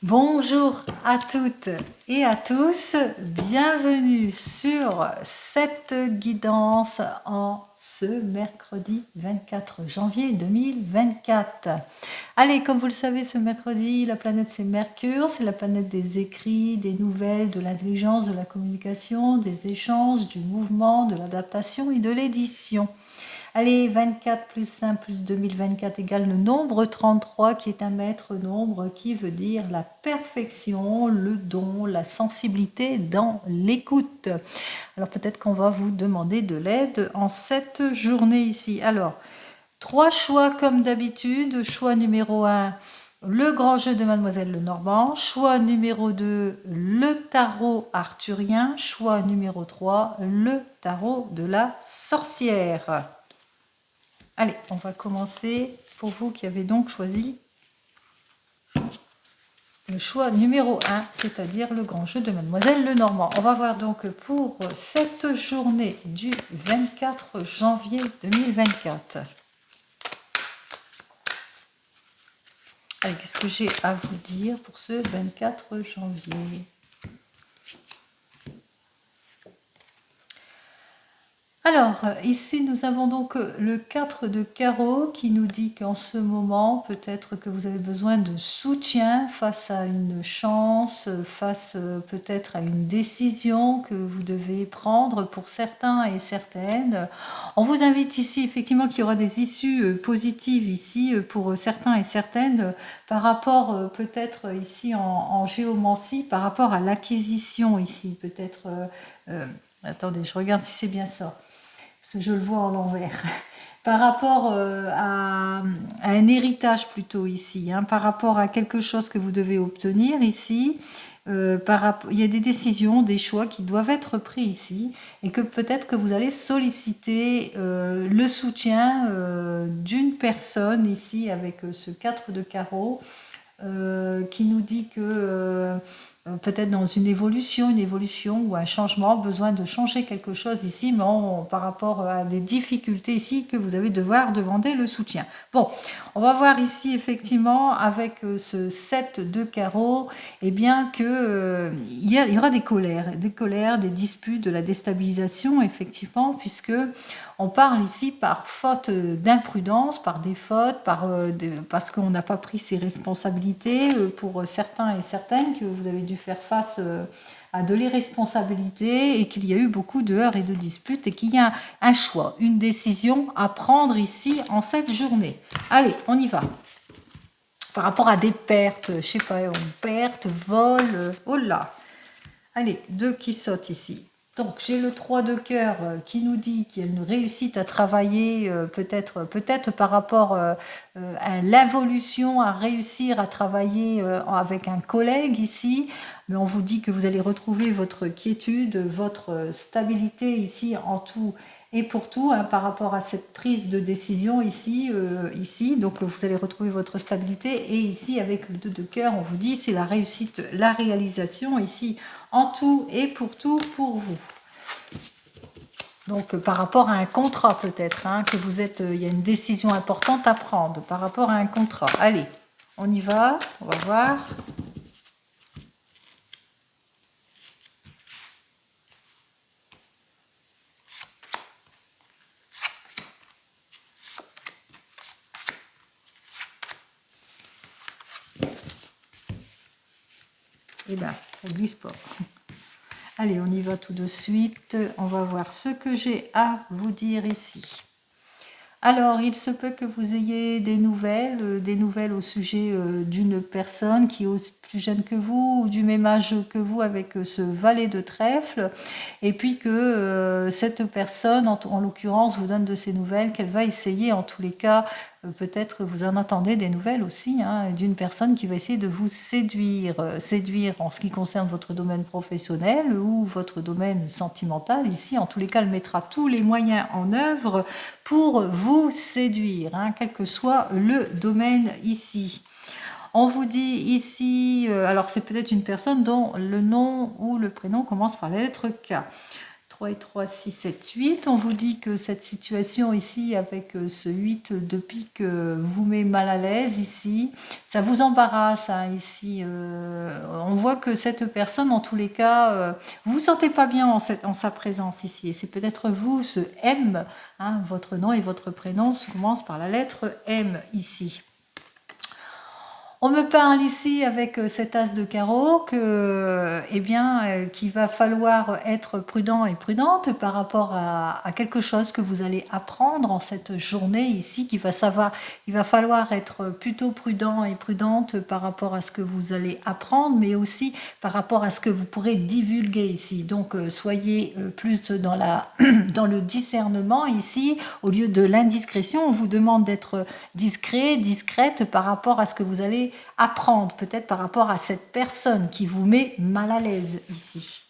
Bonjour à toutes et à tous, bienvenue sur cette guidance en ce mercredi 24 janvier 2024. Allez, comme vous le savez, ce mercredi, la planète c'est Mercure, c'est la planète des écrits, des nouvelles, de l'intelligence, de la communication, des échanges, du mouvement, de l'adaptation et de l'édition. Allez, 24 plus 1 plus 2024 égale le nombre 33 qui est un maître nombre qui veut dire la perfection, le don, la sensibilité dans l'écoute. Alors peut-être qu'on va vous demander de l'aide en cette journée ici. Alors, 3 choix comme d'habitude. Choix numéro 1, le grand jeu de Mademoiselle Lenormand. Choix numéro 2, le tarot arthurien. Choix numéro 3, le tarot de la sorcière. Allez, on va commencer pour vous qui avez donc choisi le choix numéro 1, c'est-à-dire le grand jeu de Mademoiselle Lenormand. On va voir donc pour cette journée du 24 janvier 2024. Allez, qu'est-ce que j'ai à vous dire pour ce 24 janvier ? Alors, ici, nous avons donc le 4 de carreau qui nous dit qu'en ce moment, peut-être que vous avez besoin de soutien face à une chance, face peut-être à une décision que vous devez prendre pour certains et certaines. On vous invite ici, effectivement, qu'il y aura des issues positives ici pour certains et certaines par rapport peut-être ici en géomancie, par rapport à l'acquisition ici, peut-être... attendez, je regarde si c'est bien ça. Parce que je le vois en l'envers, par rapport à un héritage plutôt ici, hein, par rapport à quelque chose que vous devez obtenir ici, il y a des décisions, des choix qui doivent être pris ici, et que peut-être que vous allez solliciter le soutien d'une personne ici avec ce 4 de carreau, qui nous dit que peut-être dans une évolution ou un changement, besoin de changer quelque chose ici, mais par rapport à des difficultés ici que vous allez devoir demander le soutien. Bon, on va voir ici effectivement avec ce 7 de carreau, eh bien que il y aura des colères, des disputes, de la déstabilisation effectivement, puisque on parle ici par faute d'imprudence, par des fautes, parce qu'on n'a pas pris ses responsabilités pour certains et certaines, que vous avez dû faire face à de l'irresponsabilité et qu'il y a eu beaucoup de heurts et de disputes et qu'il y a un choix, une décision à prendre ici en cette journée. Allez, on y va. Par rapport à des pertes, je sais pas, pertes, vols, oh là. Allez, 2 qui sautent ici. Donc j'ai le 3 de cœur qui nous dit qu'il y a une réussite à travailler, peut-être par rapport à l'évolution, à réussir à travailler avec un collègue ici, mais on vous dit que vous allez retrouver votre quiétude, votre stabilité ici en tout et pour tout, hein, par rapport à cette prise de décision ici, donc vous allez retrouver votre stabilité, et ici avec le 2 de cœur, on vous dit c'est la réussite, la réalisation ici en tout et pour tout pour vous. Donc par rapport à un contrat peut-être, hein, que vous êtes, il y a une décision importante à prendre par rapport à un contrat. Allez, on y va, on va voir. Eh bien, ça glisse pas. Allez, on y va tout de suite. On va voir ce que j'ai à vous dire ici. Alors, il se peut que vous ayez des nouvelles au sujet d'une personne qui est plus jeune que vous ou du même âge que vous avec ce valet de trèfle, et puis que cette personne, en l'occurrence, vous donne de ses nouvelles, qu'elle va essayer en tous les cas, peut-être vous en attendez des nouvelles aussi, hein, d'une personne qui va essayer de vous séduire en ce qui concerne votre domaine professionnel ou votre domaine sentimental. Ici, en tous les cas, elle mettra tous les moyens en œuvre pour vous séduire, hein, quel que soit le domaine ici. On vous dit ici, alors c'est peut-être une personne dont le nom ou le prénom commence par la lettre K. 3 et 3, 6, 7, 8. On vous dit que cette situation ici, avec ce 8 de pique, vous met mal à l'aise ici. Ça vous embarrasse, hein, ici. On voit que cette personne, en tous les cas, vous vous sentez pas bien en sa présence ici. Et c'est peut-être vous, ce M, hein, votre nom et votre prénom commencent par la lettre M ici. On me parle ici avec cet as de carreau que, eh bien, qu'il va falloir être prudent et prudente par rapport à quelque chose que vous allez apprendre en cette journée ici, il va falloir être plutôt prudent et prudente par rapport à ce que vous allez apprendre, mais aussi par rapport à ce que vous pourrez divulguer ici. Donc, soyez plus dans dans le discernement ici, au lieu de l'indiscrétion. On vous demande d'être discret, discrète par rapport à ce que vous allez apprendre, peut-être par rapport à cette personne qui vous met mal à l'aise ici.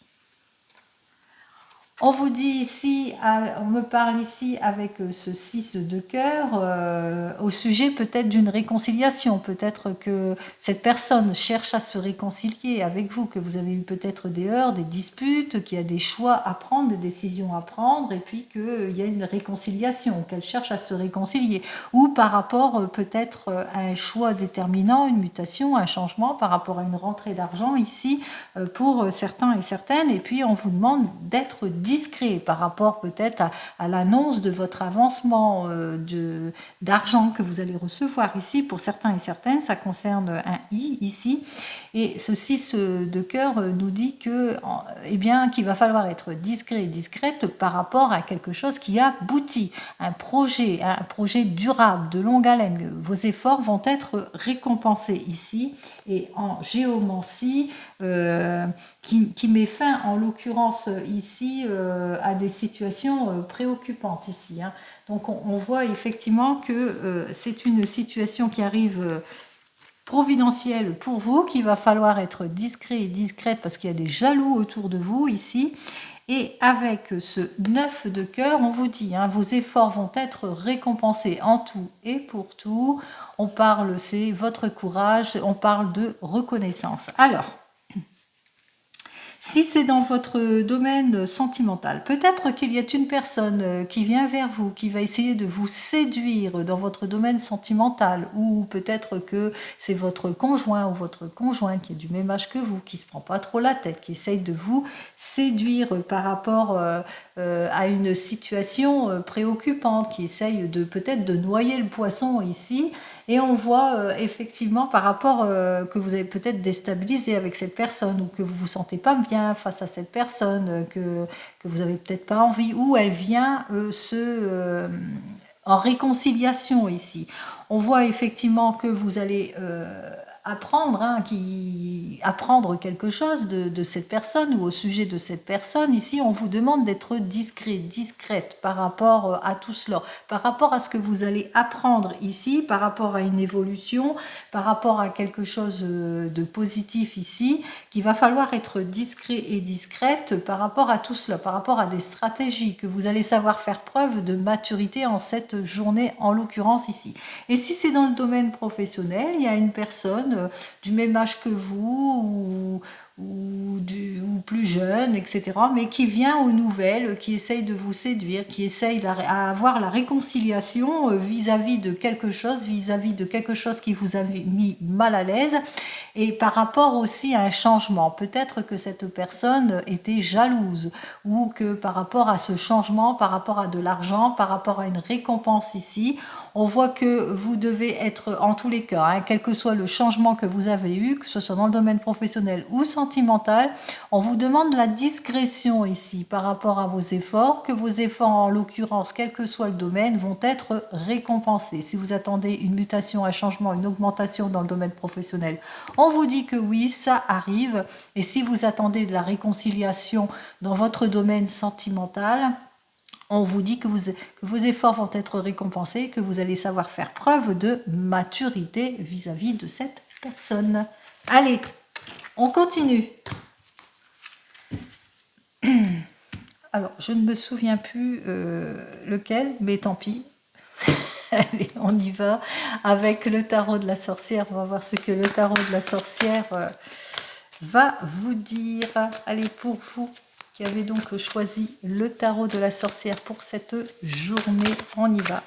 On vous dit ici, on me parle ici avec ce 6 de cœur au sujet peut-être d'une réconciliation. Peut-être que cette personne cherche à se réconcilier avec vous, que vous avez eu peut-être des heurts, des disputes, qu'il y a des choix à prendre, des décisions à prendre, et puis qu'il y a une réconciliation, qu'elle cherche à se réconcilier. Ou par rapport peut-être à un choix déterminant, une mutation, un changement, par rapport à une rentrée d'argent ici pour certains et certaines. Et puis on vous demande d'être discret par rapport peut-être à l'annonce de votre avancement d'argent que vous allez recevoir ici. Pour certains et certaines, ça concerne un I ici. Et ce 6 de cœur nous dit que, eh bien, qu'il va falloir être discret et discrète par rapport à quelque chose qui aboutit, un projet durable, de longue haleine. Vos efforts vont être récompensés ici. Et en géomancie, qui met fin, en l'occurrence ici, à des situations préoccupantes ici. Hein. Donc on voit effectivement que c'est une situation qui arrive providentielle pour vous, qu'il va falloir être discret et discrète parce qu'il y a des jaloux autour de vous ici. Et avec ce 9 de cœur, on vous dit, hein, vos efforts vont être récompensés en tout et pour tout. On parle, c'est votre courage, on parle de reconnaissance. Alors, si c'est dans votre domaine sentimental, peut-être qu'il y a une personne qui vient vers vous, qui va essayer de vous séduire dans votre domaine sentimental, ou peut-être que c'est votre conjoint ou votre conjointe qui est du même âge que vous, qui se prend pas trop la tête, qui essaye de vous séduire par rapport à une situation préoccupante, qui essaye de peut-être de noyer le poisson ici. Et on voit effectivement par rapport que vous avez peut-être déstabilisé avec cette personne, ou que vous vous sentez pas bien face à cette personne, que vous avez peut-être pas envie, ou elle vient en réconciliation ici. On voit effectivement que vous allez apprendre, hein, apprendre quelque chose de cette personne ou au sujet de cette personne. Ici, on vous demande d'être discret, discrète par rapport à tout cela, par rapport à ce que vous allez apprendre ici, par rapport à une évolution, par rapport à quelque chose de positif ici, qu'il va falloir être discret et discrète par rapport à tout cela, par rapport à des stratégies, que vous allez savoir faire preuve de maturité en cette journée, en l'occurrence ici. Et si c'est dans le domaine professionnel, il y a une personne du même âge que vous ou plus jeune, etc., mais qui vient aux nouvelles, qui essaye de vous séduire, qui essaye d'avoir la réconciliation vis-à-vis de quelque chose, qui vous a mis mal à l'aise, et par rapport aussi à un changement. Peut-être que cette personne était jalouse, ou que par rapport à ce changement, par rapport à de l'argent, par rapport à une récompense ici, on voit que vous devez être, en tous les cas, hein, quel que soit le changement que vous avez eu, que ce soit dans le domaine professionnel ou sentimental, on vous demande la discrétion ici par rapport à vos efforts, que vos efforts, en l'occurrence, quel que soit le domaine, vont être récompensés. Si vous attendez une mutation, un changement, une augmentation dans le domaine professionnel, on vous dit que oui, ça arrive. Et si vous attendez de la réconciliation dans votre domaine sentimental, on vous dit que vos efforts vont être récompensés, que vous allez savoir faire preuve de maturité vis-à-vis de cette personne. Allez, on continue. Alors, je ne me souviens plus lequel, mais tant pis. Allez, on y va avec le tarot de la sorcière. On va voir ce que le tarot de la sorcière va vous dire. Allez, pour vous. qui avez donc choisi le tarot de la sorcière pour cette journée. On y va.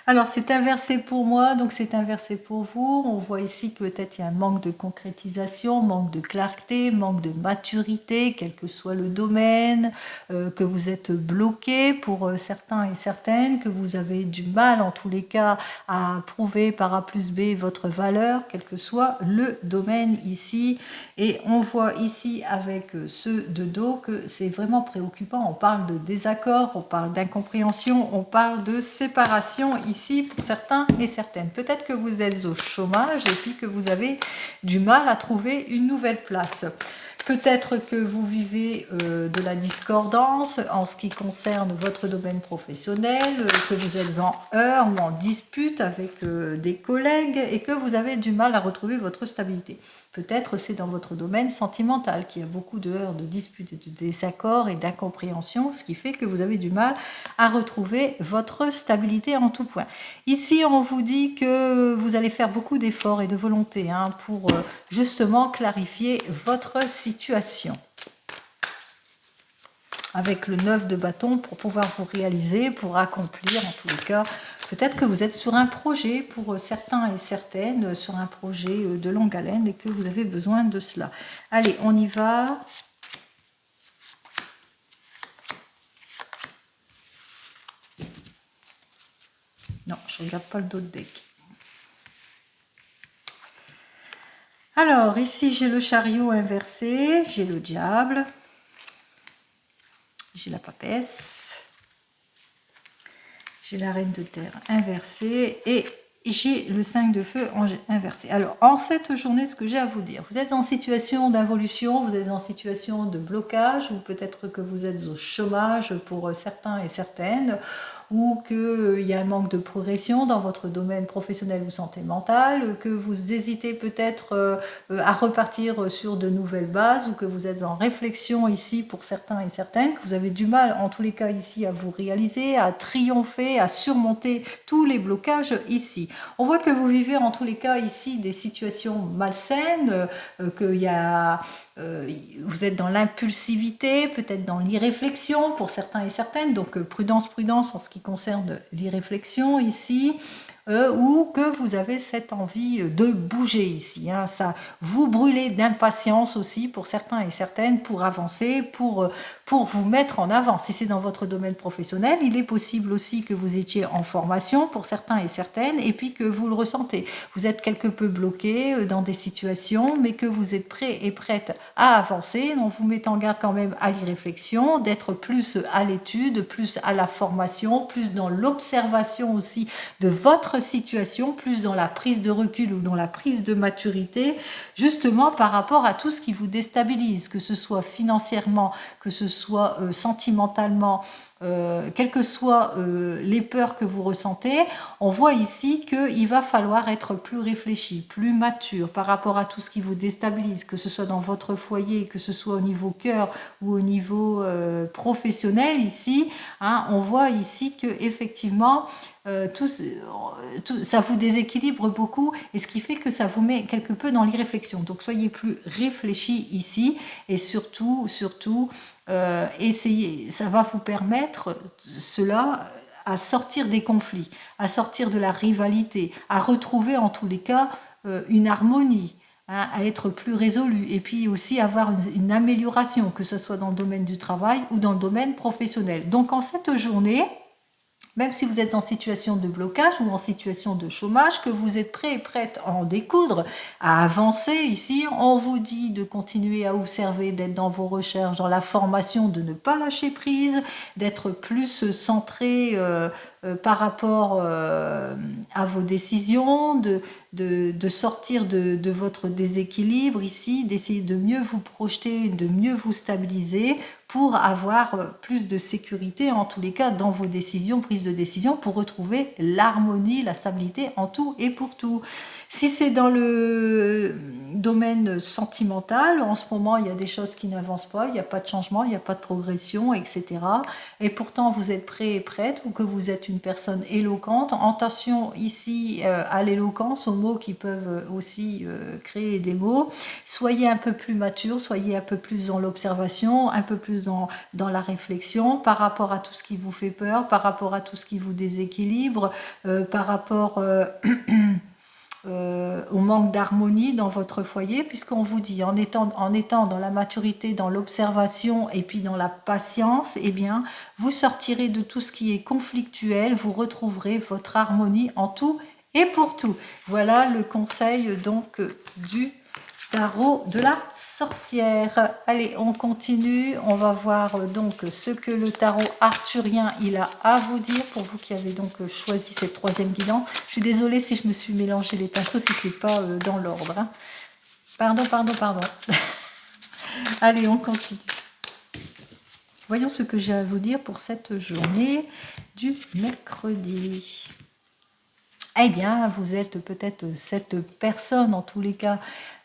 Alors, c'est inversé pour moi, donc c'est inversé pour vous. On voit ici que peut-être il y a un manque de concrétisation, manque de clarté, manque de maturité, quel que soit le domaine, que vous êtes bloqué pour certains et certaines, que vous avez du mal en tous les cas à prouver par A plus B votre valeur, quel que soit le domaine ici. Et on voit ici avec ceux de dos que c'est vraiment préoccupant. On parle de désaccord, on parle d'incompréhension, on parle de séparation ici pour certains et certaines. Peut-être que vous êtes au chômage et puis que vous avez du mal à trouver une nouvelle place. Peut-être que vous vivez de la discordance en ce qui concerne votre domaine professionnel, que vous êtes en heurts ou en dispute avec des collègues et que vous avez du mal à retrouver votre stabilité. Peut-être c'est dans votre domaine sentimental qu'il y a beaucoup de heurts, de disputes, de désaccords et d'incompréhension, ce qui fait que vous avez du mal à retrouver votre stabilité en tout point. Ici, on vous dit que vous allez faire beaucoup d'efforts et de volonté pour justement clarifier votre situation. Avec le 9 de bâton pour pouvoir vous réaliser, pour accomplir en tous les cas. Peut-être que vous êtes sur un projet pour certains et certaines, sur un projet de longue haleine et que vous avez besoin de cela. Allez, on y va. Non, je ne regarde pas le dos de deck. Alors, ici, j'ai le chariot inversé, j'ai le diable, j'ai la papesse, j'ai la reine de terre inversée et j'ai le 5 de feu inversé. Alors, en cette journée, ce que j'ai à vous dire, vous êtes en situation d'involution, vous êtes en situation de blocage ou peut-être que vous êtes au chômage pour certains et certaines, ou qu'il y a un manque de progression dans votre domaine professionnel ou santé mentale, que vous hésitez peut-être à repartir sur de nouvelles bases, ou que vous êtes en réflexion ici pour certains et certaines, que vous avez du mal en tous les cas ici à vous réaliser, à triompher, à surmonter tous les blocages ici. On voit que vous vivez en tous les cas ici des situations malsaines, qu'il y a... vous êtes dans l'impulsivité, peut-être dans l'irréflexion pour certains et certaines, donc prudence, prudence en ce qui concerne l'irréflexion ici, ou que vous avez cette envie de bouger ici. Ça, vous brûlez d'impatience aussi pour certains et certaines pour avancer, pour vous mettre en avant. Si c'est dans votre domaine professionnel, il est possible aussi que vous étiez en formation pour certains et certaines et puis que vous le ressentez. Vous êtes quelque peu bloqué dans des situations, mais que vous êtes prêt et prête à avancer. On vous met en garde quand même à l'irréflexion, d'être plus à l'étude, plus à la formation, plus dans l'observation aussi de votre situation, plus dans la prise de recul ou dans la prise de maturité, justement par rapport à tout ce qui vous déstabilise, que ce soit financièrement, que ce soit sentimentalement, quelles que soient les peurs que vous ressentez, on voit ici qu'il va falloir être plus réfléchi, plus mature par rapport à tout ce qui vous déstabilise, que ce soit dans votre foyer, que ce soit au niveau cœur ou au niveau professionnel ici. On voit ici que effectivement ça vous déséquilibre beaucoup et ce qui fait que ça vous met quelque peu dans l'irréflexion. Donc soyez plus réfléchi ici et surtout essayez, ça va vous permettre cela à sortir des conflits, à sortir de la rivalité, à retrouver en tous les cas une harmonie, à être plus résolu et puis aussi avoir une amélioration, que ce soit dans le domaine du travail ou dans le domaine professionnel. Donc en cette journée, même si vous êtes en situation de blocage ou en situation de chômage, que vous êtes prêt et prête à en découdre, à avancer ici, on vous dit de continuer à observer, d'être dans vos recherches, dans la formation, de ne pas lâcher prise, d'être plus centré par rapport à vos décisions, de sortir de votre déséquilibre ici, d'essayer de mieux vous projeter, de mieux vous stabiliser pour avoir plus de sécurité en tous les cas dans vos décisions, prise de décision, pour retrouver l'harmonie, la stabilité en tout et pour tout. Si c'est dans le domaine sentimental, en ce moment, il y a des choses qui n'avancent pas, il n'y a pas de changement, il n'y a pas de progression, etc. Et pourtant, vous êtes prêt et prête, ou que vous êtes une personne éloquente. Attention ici à l'éloquence, aux mots qui peuvent aussi créer des mots. Soyez un peu plus mature, soyez un peu plus dans l'observation, un peu plus dans la réflexion par rapport à tout ce qui vous fait peur, par rapport à tout ce qui vous déséquilibre, par rapport au manque d'harmonie dans votre foyer, puisqu'on vous dit en étant dans la maturité, dans l'observation et puis dans la patience, eh bien, vous sortirez de tout ce qui est conflictuel, vous retrouverez votre harmonie en tout et pour tout. Voilà le conseil donc du tarot de la sorcière. Allez, on continue. On va voir donc ce que le tarot arthurien il a à vous dire pour vous qui avez donc choisi cette troisième guidance. Je suis désolée si je me suis mélangé les pinceaux, si c'est pas dans l'ordre. Hein. Pardon. Allez, on continue. Voyons ce que j'ai à vous dire pour cette journée du mercredi. Eh bien, vous êtes peut-être cette personne, en tous les cas,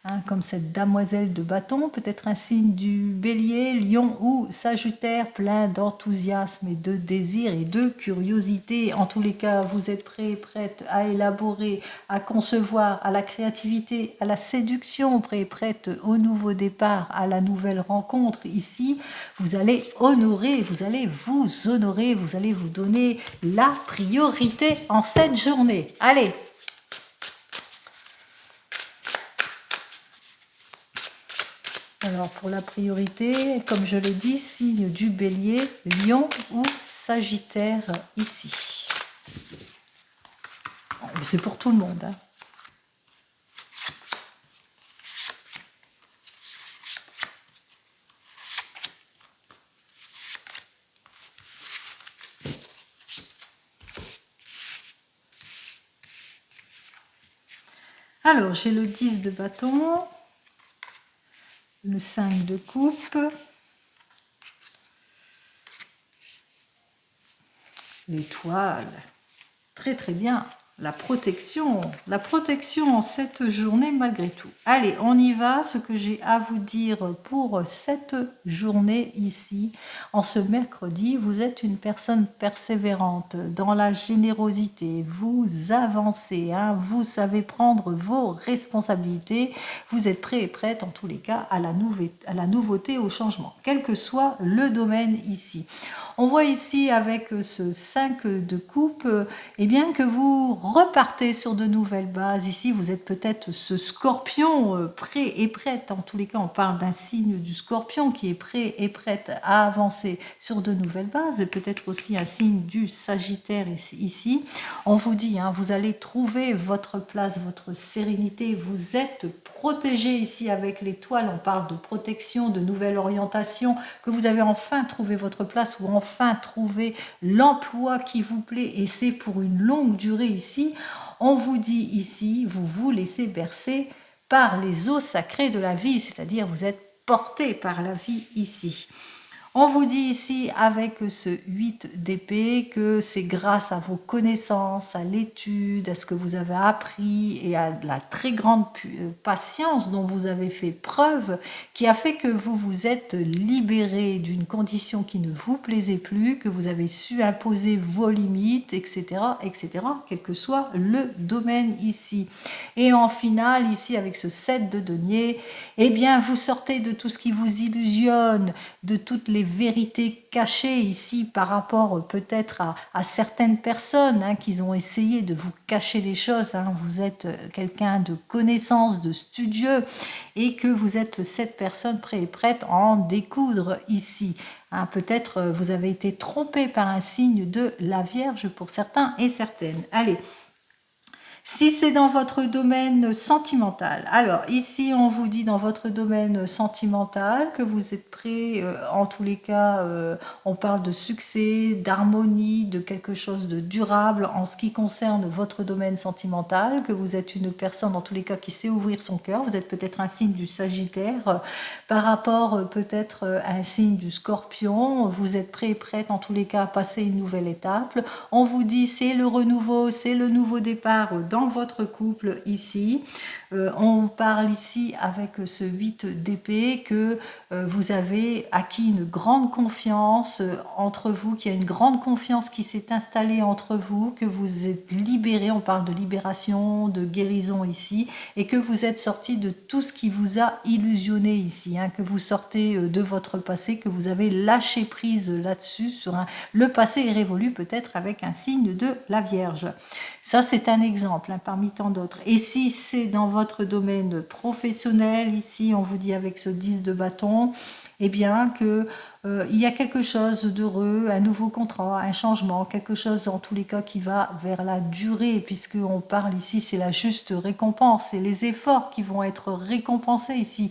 hein, comme cette damoiselle de bâton, peut-être un signe du bélier, lion ou sagittaire, plein d'enthousiasme et de désir et de curiosité. En tous les cas, vous êtes prêt et prête à élaborer, à concevoir, à la créativité, à la séduction, prêt et prête au nouveau départ, à la nouvelle rencontre. Ici, vous allez honorer, vous allez vous honorer, vous allez vous donner la priorité en cette journée. Allez! Alors pour la priorité, comme je l'ai dit, signe du bélier, lion ou sagittaire ici. C'est pour tout le monde. Hein. Alors j'ai le 10 de bâton. Le 5 de coupe, l'étoile, très très bien, la protection en cette journée malgré tout. Allez, on y va, ce que j'ai à vous dire pour cette journée ici, en ce mercredi, vous êtes une personne persévérante dans la générosité, vous avancez, hein, vous savez prendre vos responsabilités, vous êtes prêt et prête en tous les cas à la nouveauté, au changement, quel que soit le domaine ici. On voit ici avec ce 5 de coupe, eh bien que vous repartez sur de nouvelles bases. Ici, vous êtes peut-être ce scorpion prêt et prête. En tous les cas, on parle d'un signe du scorpion qui est prêt et prête à avancer sur de nouvelles bases. Peut-être aussi un signe du sagittaire ici. On vous dit, hein, vous allez trouver votre place, votre sérénité. Vous êtes protégé ici avec l'étoile. On parle de protection, de nouvelle orientation, que vous avez enfin trouvé votre place ou enfin trouvé l'emploi qui vous plaît et c'est pour une longue durée ici. On vous dit ici, vous vous laissez bercer par les eaux sacrées de la vie, c'est-à-dire vous êtes porté par la vie ici. On vous dit ici avec ce 8 d'épée que c'est grâce à vos connaissances, à l'étude, à ce que vous avez appris et à la très grande patience dont vous avez fait preuve qui a fait que vous vous êtes libéré d'une condition qui ne vous plaisait plus, que vous avez su imposer vos limites, etc., etc., quel que soit le domaine ici. Et en finale, ici avec ce 7 de denier, eh bien vous sortez de tout ce qui vous illusionne, de toutes les vérités cachées ici par rapport peut-être à certaines personnes hein, qui ont essayé de vous cacher les choses. Hein. Vous êtes quelqu'un de connaissance, de studieux et que vous êtes cette personne prête et prête à en découdre ici. Hein, peut-être vous avez été trompé par un signe de la Vierge pour certains et certaines. Allez. Si c'est dans votre domaine sentimental, alors ici on vous dit dans votre domaine sentimental que vous êtes prêt, en tous les cas on parle de succès, d'harmonie, de quelque chose de durable en ce qui concerne votre domaine sentimental, que vous êtes une personne en tous les cas qui sait ouvrir son cœur, vous êtes peut-être un signe du Sagittaire par rapport peut-être à un signe du Scorpion, vous êtes prêt et prête en tous les cas à passer une nouvelle étape, on vous dit c'est le renouveau, c'est le nouveau départ dans dans votre couple ici. On parle ici avec ce 8 d'épée que vous avez acquis une grande confiance entre vous, qu'il y a une grande confiance qui s'est installée entre vous, que vous êtes libéré, on parle de libération, de guérison ici, et que vous êtes sorti de tout ce qui vous a illusionné ici, hein, que vous sortez de votre passé, que vous avez lâché prise là-dessus, le passé est révolu peut-être avec un signe de la Vierge. Ça, c'est un exemple hein, parmi tant d'autres. Et si c'est dans votre domaine professionnel, ici, on vous dit avec ce 10 de bâton, eh bien que il y a quelque chose d'heureux, un nouveau contrat, un changement, quelque chose en tous les cas qui va vers la durée, puisqu'on parle ici, c'est la juste récompense, c'est les efforts qui vont être récompensés ici.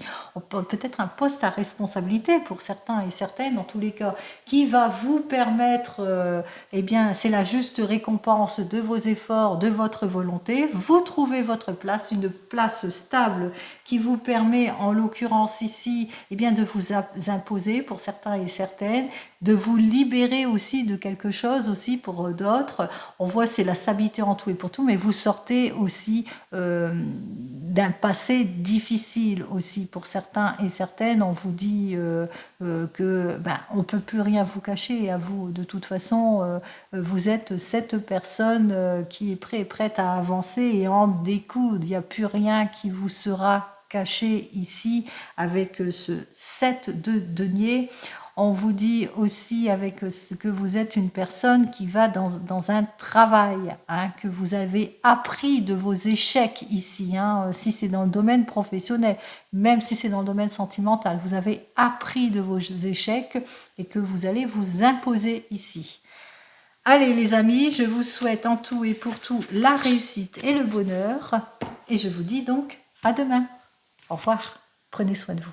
Peut-être un poste à responsabilité pour certains et certaines, en tous les cas, qui va vous permettre, eh bien, c'est la juste récompense de vos efforts, de votre volonté. Vous trouvez votre place, une place stable qui vous permet, en l'occurrence ici, eh bien, de vous imposer pour certains et certaines, de vous libérer aussi de quelque chose aussi pour d'autres. On voit c'est la stabilité en tout et pour tout, mais vous sortez aussi d'un passé difficile aussi pour certains et certaines. On vous dit que on peut plus rien vous cacher à vous. De toute façon, vous êtes cette personne qui est prête à avancer et en découdre. Il n'y a plus rien qui vous sera caché ici avec ce 7 de denier. On vous dit aussi avec ce que vous êtes une personne qui va dans un travail, hein, que vous avez appris de vos échecs ici, hein, si c'est dans le domaine professionnel, même si c'est dans le domaine sentimental, vous avez appris de vos échecs et que vous allez vous imposer ici. Allez les amis, je vous souhaite en tout et pour tout la réussite et le bonheur et je vous dis donc à demain. Au revoir, prenez soin de vous.